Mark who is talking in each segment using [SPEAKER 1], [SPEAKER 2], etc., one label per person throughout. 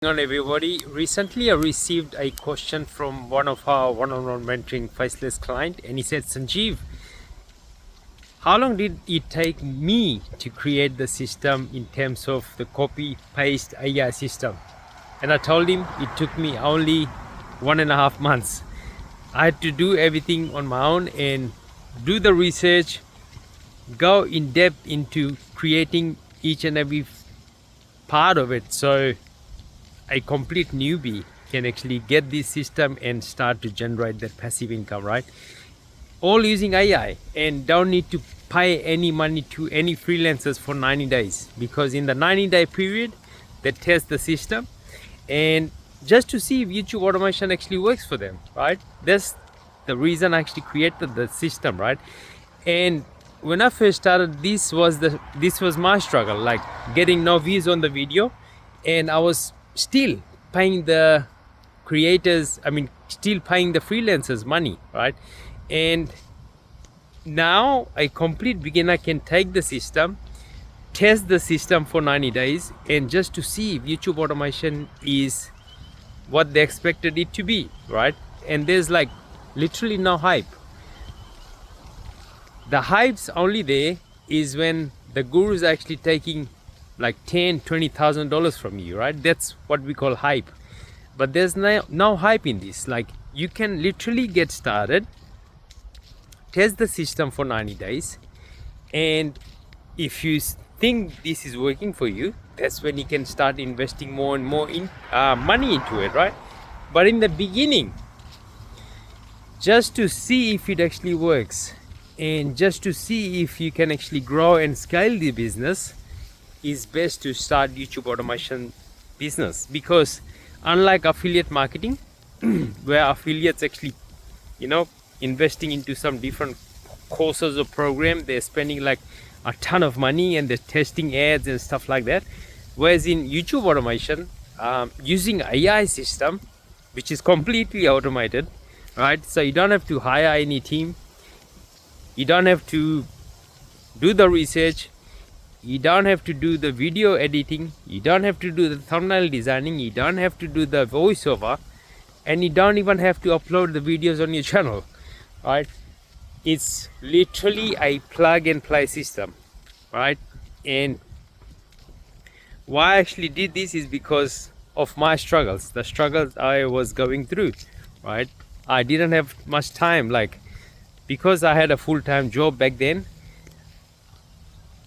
[SPEAKER 1] On everybody, recently I received a question from one of our one-on-one mentoring faceless client, and he said, Sanjeev, how long did it take me to create the system in terms of the copy paste AI system? And I told him it took me only 1.5 months. I had to do everything on my own and do the research, go in depth into creating each and every part of it, so a complete newbie can actually get this system and start to generate that passive income, right? All using AI, and don't need to pay any money to any freelancers for 90 days, because in the 90-day period they test the system and just to see if YouTube automation actually works for them, right? That's the reason I actually created the system, right? And when I first started, this was my struggle, like getting no views on the video, and I was still paying the creators, still paying the freelancers money, right? And now a complete beginner can take the system, test the system for 90 days, and just to see if YouTube automation is what they expected it to be, right? And there's like literally no hype. The hype's only there is when the guru's actually taking like $10,000-$20,000 from you, right? That's what we call hype. But there's no hype in this. Like, you can literally get started, test the system for 90 days, and if you think this is working for you, that's when you can start investing more and more in money into it, right? But in the beginning, just to see if it actually works and just to see if you can actually grow and scale the business, is best to start YouTube automation business. Because unlike affiliate marketing, where affiliates actually, investing into some different courses or program, they're spending like a ton of money and they're testing ads and stuff like that. Whereas in YouTube automation, using AI system, which is completely automated, right? So you don't have to hire any team, you don't have to do the research, you don't have to do the video editing, you don't have to do the thumbnail designing, you don't have to do the voiceover, and you don't even have to upload the videos on your channel, right? It's literally a plug and play system, right? And why I actually did this is because of my struggles, the struggles I was going through, right? I didn't have much time, like, because I had a full-time job back then.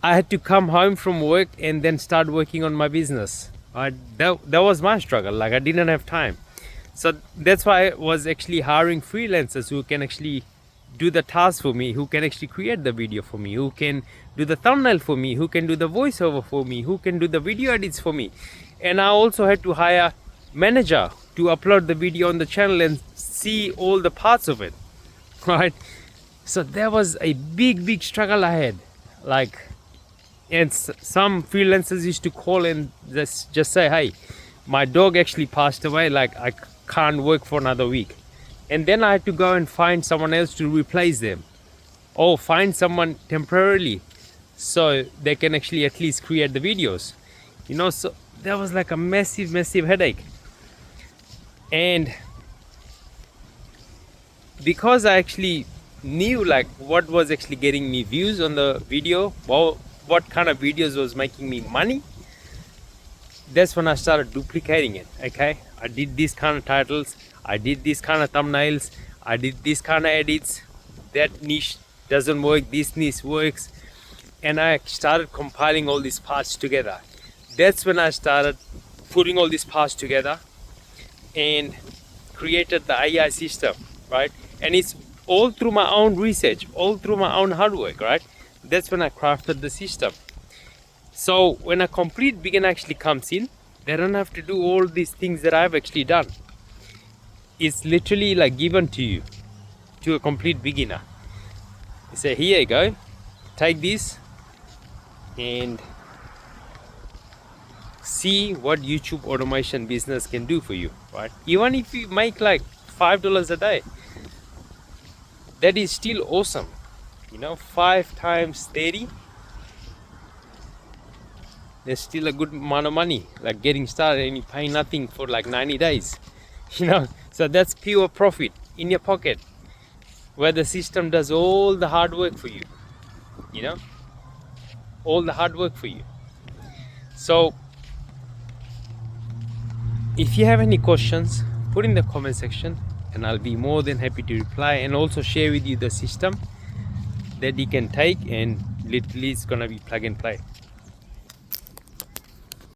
[SPEAKER 1] I had to come home from work and then start working on my business. That was my struggle. Like, I didn't have time. So that's why I was actually hiring freelancers who can actually do the task for me, who can actually create the video for me, who can do the thumbnail for me, who can do the voiceover for me, who can do the video edits for me. And I also had to hire manager to upload the video on the channel and see all the parts of it, right? So there was a big struggle I had. Like, and some freelancers used to call and just say, hey, my dog actually passed away, like I can't work for another week. And then I had to go and find someone else to replace them, or find someone temporarily so they can actually at least create the videos, so there was like a massive headache. And because I actually knew like what was actually getting me views on the video, well, what kind of videos was making me money, that's when I started duplicating it. Okay, I did these kind of titles, I did these kind of thumbnails, I did this kind of edits. That niche doesn't work, this niche works, and I started compiling all these parts together. That's when I started putting all these parts together and created the AI system, right? And it's all through my own research, all through my own hard work, right? That's when I crafted the system. So when a complete beginner actually comes in, they don't have to do all these things that I've actually done. It's literally like given to you, to a complete beginner. You say, here you go, take this and see what YouTube automation business can do for you, right? Even if you make like $5 a day, that is still awesome. 5 times 30, there's still a good amount of money, like getting started, and you pay nothing for like 90 days. You know, so that's pure profit in your pocket, where the system does all the hard work for you. You know, all the hard work for you. So if you have any questions, put in the comment section and I'll be more than happy to reply, and also share with you the system that you can take, and literally it's gonna be plug and play.